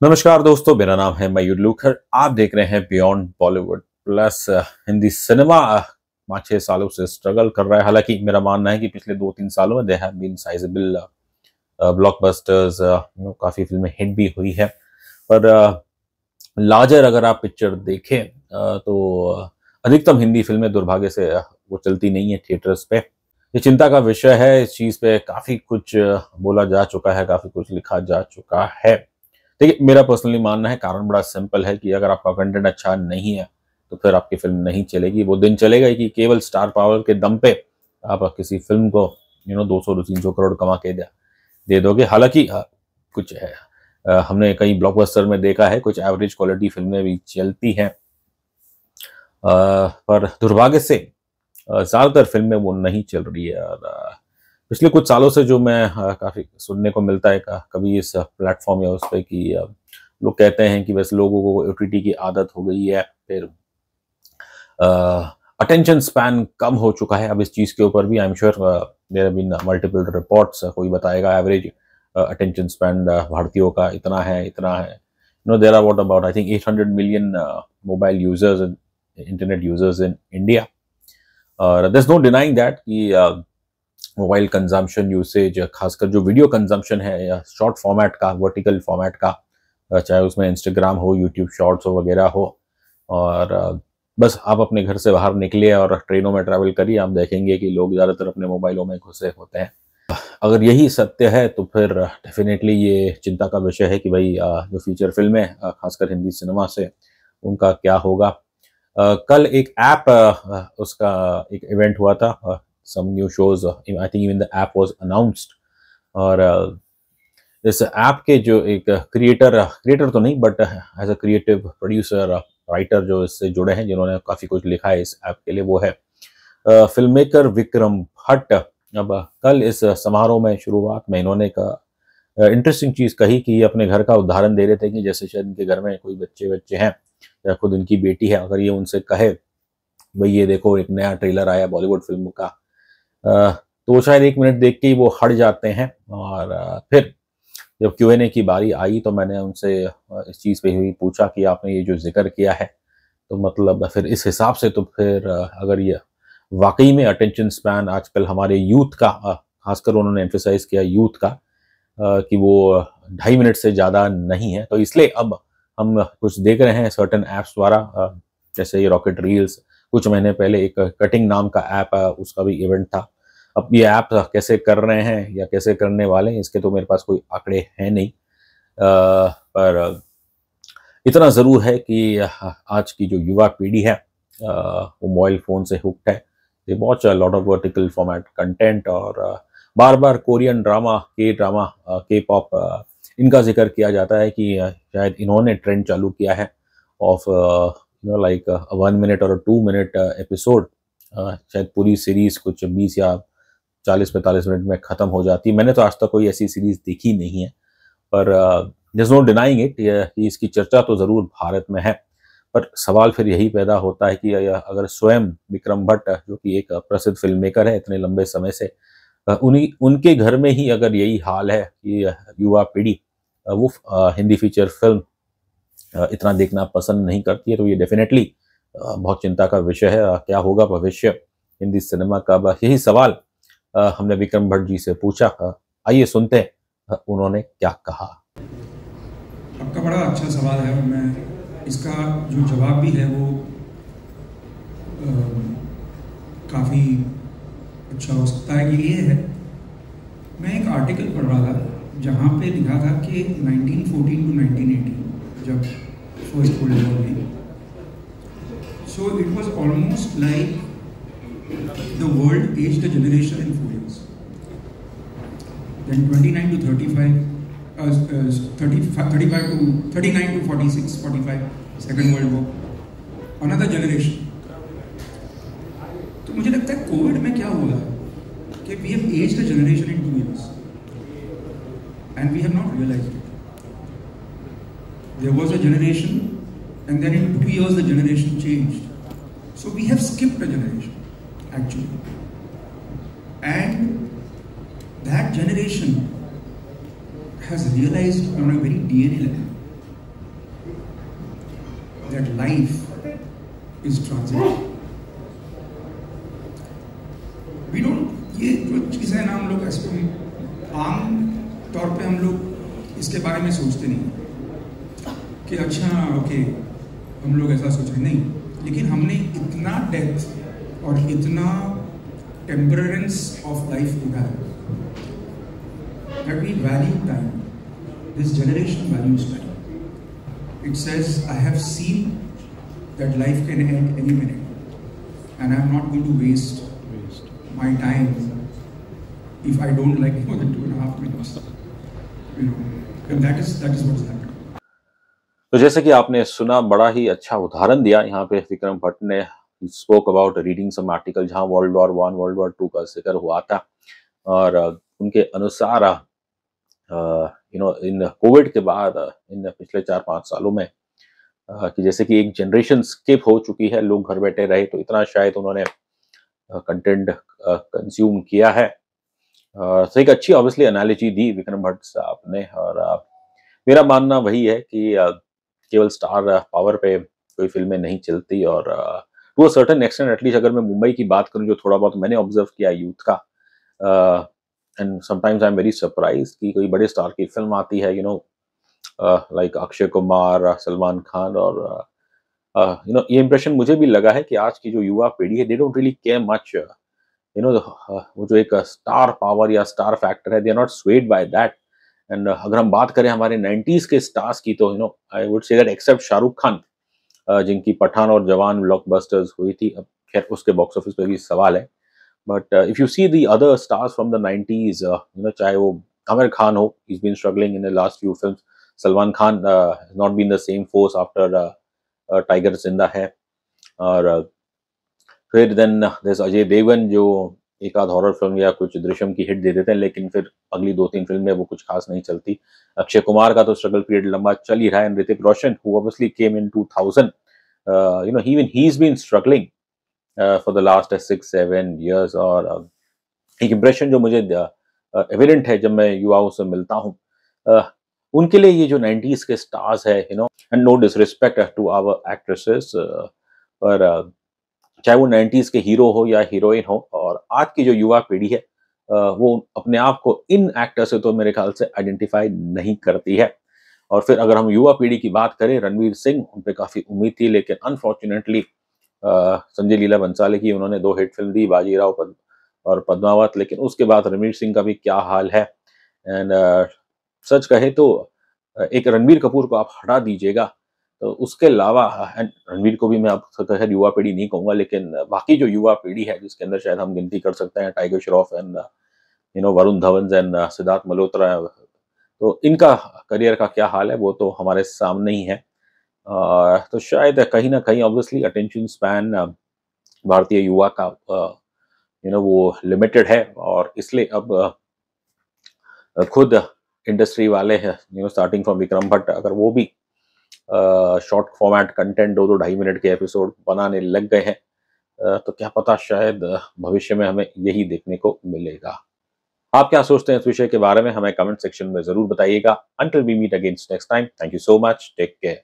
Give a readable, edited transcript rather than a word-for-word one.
नमस्कार दोस्तों, मेरा नाम है मयूर लूखर। आप देख रहे हैं beyond Bollywood plus. Hindi cinema 5-6 सालों से स्ट्रगल कर रहा है। हालांकि मेरा मानना है कि पिछले 2-3 सालों में they have been sizeable blockbusters, काफी फिल्में हिट भी हुई है। पर लार्जर अगर आप पिक्चर देखें तो अधिकतम हिंदी फिल्में दुर्भाग्य से वो चलती नहीं है थिएटर्स पे। ये चिंता का विषय है। इस चीज पे काफी कुछ बोला जा चुका है, काफी कुछ लिखा जा चुका है। देखिए, मेरा पर्सनली मानना है कारण बड़ा सिंपल है कि अगर आपका कंटेंट अच्छा नहीं है तो फिर आपकी फिल्म नहीं चलेगी। वो दिन चलेगा ही कि केवल स्टार पावर के दम पे आप किसी फिल्म को 200-300 करोड़ कमा के दे दोगे। हालांकि कुछ है, हमने कई ब्लॉकबस्टर में देखा है कुछ एवरेज क्वालिटी फिल्में भी चलती हैं, पर दुर्भाग्य से ज्यादातर फिल्में वो नहीं चल रही है। और पिछले कुछ सालों से जो मैं काफी सुनने को मिलता है कभी इस प्लेटफॉर्म या उस पर कि लोग कहते हैं कि बस लोगों को ओटीटी की आदत हो गई है, फिर अटेंशन स्पैन कम हो चुका है। अब इस चीज के ऊपर भी I am sure there have been multiple reports. कोई बताएगा एवरेज अटेंशन स्पैन भारतीयों का इतना है। There are what about I think 800 million mobile users, internet users in India. और there is no denying that कि मोबाइल कंजम्पशन यूसेज, खासकर जो वीडियो कंजम्पशन है या शॉर्ट फॉर्मेट का, वर्टिकल फॉर्मेट का, चाहे उसमें इंस्टाग्राम हो, यूट्यूब शॉर्ट्स हो वगैरह हो, और बस आप अपने घर से बाहर निकले और ट्रेनों में ट्रैवल करिए, आप देखेंगे कि लोग ज़्यादातर अपने मोबाइलों में घुसे होते हैं। अगर यही सत्य है तो फिर डेफिनेटली ये चिंता का विषय है कि भाई जो फीचर फिल्में खासकर हिंदी सिनेमा से, उनका क्या होगा। कल एक ऐप, उसका एक इवेंट हुआ था, some new shows, I think even the app was announced। और इस ऐप के जो एक क्रिएटर तो नहीं but as a creative producer, writer जो इससे जुड़े हैं, जिन्होंने काफ़ी कुछ लिखा है इस ऐप के लिए, वो है फिल्म मेकर विक्रम भट्ट। अब कल इस समारोह में शुरुआत में इन्होंने एक इंटरेस्टिंग चीज़ कही कि ये अपने घर का उदाहरण दे रहे थे कि जैसे शायद इनके घर में कोई बच्चे हैं या खुद इनकी बेटी है, अगर ये उनसे कहे भाई ये देखो एक नया ट्रेलर आया बॉलीवुड फिल्म का, तो शायद 1 मिनट देख के ही वो हट जाते हैं। और फिर जब Q&A की बारी आई तो मैंने उनसे इस चीज़ पे ही पूछा कि आपने ये जो जिक्र किया है, तो मतलब फिर इस हिसाब से तो फिर अगर ये वाकई में अटेंशन स्पैन आजकल हमारे यूथ का, खासकर उन्होंने एम्फेसाइज किया यूथ का, कि वो 2.5 मिनट से ज़्यादा नहीं है, तो इसलिए अब हम कुछ देख रहे हैं सर्टेन ऐप्स द्वारा, जैसे ये रॉकेट रील्स, कुछ महीने पहले एक कटिंग नाम का ऐप, उसका भी इवेंट था। अब ये ऐप कैसे कर रहे हैं या कैसे करने वाले हैं, इसके तो मेरे पास कोई आंकड़े हैं नहीं, पर इतना ज़रूर है कि आज की जो युवा पीढ़ी है वो मोबाइल फ़ोन से हुक्ड है। They watch a lot of vertical format content, और बार बार कोरियन ड्रामा, के पॉप, इनका जिक्र किया जाता है कि शायद इन्होंने ट्रेंड चालू किया है ऑफ लाइक 1 मिनट और 2 मिनट एपिसोड। शायद पूरी सीरीज कुछ 20 या 40-45 मिनट में ख़त्म हो जाती है। मैंने तो आज तक कोई ऐसी सीरीज देखी नहीं है, पर there's no denying it, इसकी चर्चा तो ज़रूर भारत में है। पर सवाल फिर यही पैदा होता है कि अगर स्वयं विक्रम भट्ट, जो कि एक प्रसिद्ध फिल्म मेकर है इतने लंबे समय से, उनके घर में ही अगर यही हाल है कि युवा पीढ़ी वो हिंदी फीचर फिल्म इतना देखना पसंद नहीं करती है, तो ये डेफिनेटली बहुत चिंता का विषय है। क्या होगा भविष्य हिंदी सिनेमा का, यही सवाल हमने विक्रम भट्ट जी से पूछा। आइए सुनते हैं उन्होंने क्या कहा। आपका बड़ा अच्छा सवाल है, और मैं इसका जो जवाब भी है वो काफ़ी अच्छा हो सकता है। कि ये है, मैं एक आर्टिकल पढ़ रहा था जहाँ पे लिखा था कि 1914 to 1918 जब फर्स्ट वर्ल्ड वॉर हुई, so it was almost like the world aged a generation in 4 years. Then 29 to 35, 35 to 39 to 46, 45, Second World War, another generation. तो मुझे लगता है कोविड में क्या हुआ है कि we have aged a generation in 2 years and we have not realized it. There was a generation and then in 2 years the generation changed. So we have skipped a generation actually, and that generation has realized on a very DNA level that life is transition. We don't, ये जो चीज़ है ना, हम लोग ऐसे आम तौर पे हम लोग इसके बारे में सोचते नहीं कि अच्छा ओके हम लोग ऐसा सोच रहे नहीं, लेकिन हमने इतना डेथ और इतना टेम्परेंस ऑफ लाइफ उड़ा है that we value time. This generation values time. It says, I have seen that life can end any minute, and I'm not going to waste my time if I don't like more than 2.5 minutes. You know, and that is what is happening. तो जैसे कि आपने सुना, बड़ा ही अच्छा उदाहरण दिया यहाँ पे विक्रम भट्ट ने. Spoke about reading some article जहाँ वर्ल्ड वॉर 1 वर्ल्ड वॉर 2 का जिक्र हुआ था, और उनके अनुसार इन कोविड के बाद इन पिछले 4-5 सालों में कि जैसे कि एक जनरेशन स्किप हो चुकी है, लोग घर बैठे रहे तो इतना शायद उन्होंने कंटेंट कंज्यूम किया है. तो एक अच्छी ऑब्वियसली एनालिजी दी विक्रम भट्ट साहब ने, और मेरा मानना वही है कि केवल स्टार पावर पे कोई फिल्में नहीं चलती, और to a certain extent at least अगर मैं मुंबई की बात करूं, जो थोड़ा बहुत मैंने ऑब्जर्व किया यूथ का, and sometimes I am very surprise कि कोई बड़े स्टार की फिल्म आती है, लाइक अक्षय कुमार, सलमान खान, और ये इंप्रेशन मुझे भी लगा है कि आज की जो युवा पीढ़ी है, they don't really care much, वो जो एक स्टार पावर या स्टार फैक्टर है, they are not swayed by that. And अगर हम बात करें हमारे 90s के स्टार्स की, तो I would say that except Shahrukh Khan, जिनकी पठान और जवान ब्लॉकबस्टर्स हुई थी, अब खैर उसके बॉक्स ऑफिस पे भी सवाल है, but if you see the other stars from the 90s, चाहे वो आमिर खान हो, he's been struggling in the last few films. Salman Khan has not been the same force after tiger जिंदा है, और फिर देन there's अजय देवगन, जो एक आध हॉरर फिल्म या कुछ दृश्यम की हिट दे देते हैं, लेकिन फिर अगली 2-3 फिल्म में वो कुछ खास नहीं चलती. अक्षय कुमार का तो स्ट्रगल पीरियड लंबा चल ही रहा है, and Hrithik Roshan, who obviously came in 2000, he's been struggling for the last 6-7 years. और एक इम्प्रेशन जो मुझे एविडेंट है जब मैं युवाओं से मिलता हूँ, उनके लिए ये जो 90s के स्टार्स है, and no disrespect to our actresses, पर चाहे वो 90s के हीरो हो या हीरोइन हो, और आज की जो युवा पीढ़ी है, वो अपने आप को इन एक्टर से तो मेरे ख्याल से आइडेंटिफाई नहीं करती है. और फिर अगर हम युवा पीढ़ी की बात करें, रणवीर सिंह, उन पे काफी उम्मीद थी, लेकिन अनफॉर्चुनेटली संजय लीला भंसाली की उन्होंने 2 हिट फिल्म दी, बाजीराव और पद्मावत, लेकिन उसके बाद रणवीर सिंह का भी क्या हाल है. एंड सच कहे तो एक रणवीर कपूर को आप हटा दीजिएगा, तो उसके अलावा, एंड रणवीर को भी मैं अब युवा पीढ़ी नहीं कहूंगा, लेकिन बाकी जो युवा पीढ़ी है, जिसके अंदर शायद हम गिनती कर सकते हैं tiger Shroff and Varun Dhawan and Siddharth Malhotra, तो इनका करियर का क्या हाल है वो तो हमारे सामने ही है. तो शायद कहीं ना कहीं obviously attention span Bharatiya Yuva का वो लिमिटेड है, और इसलिए अब खुद इंडस्ट्री वाले हैं, स्टार्टिंग फ्रॉम विक्रम भट्ट, अगर वो भी शॉर्ट फॉर्मेट कंटेंट 2-2 मिनट के एपिसोड बनाने लग गए हैं, तो क्या पता शायद भविष्य में हमें यही देखने को मिलेगा. आप क्या सोचते हैं इस विषय के बारे में, हमें कमेंट सेक्शन में जरूर बताइएगा. Until we meet again next time, thank you so much, take care.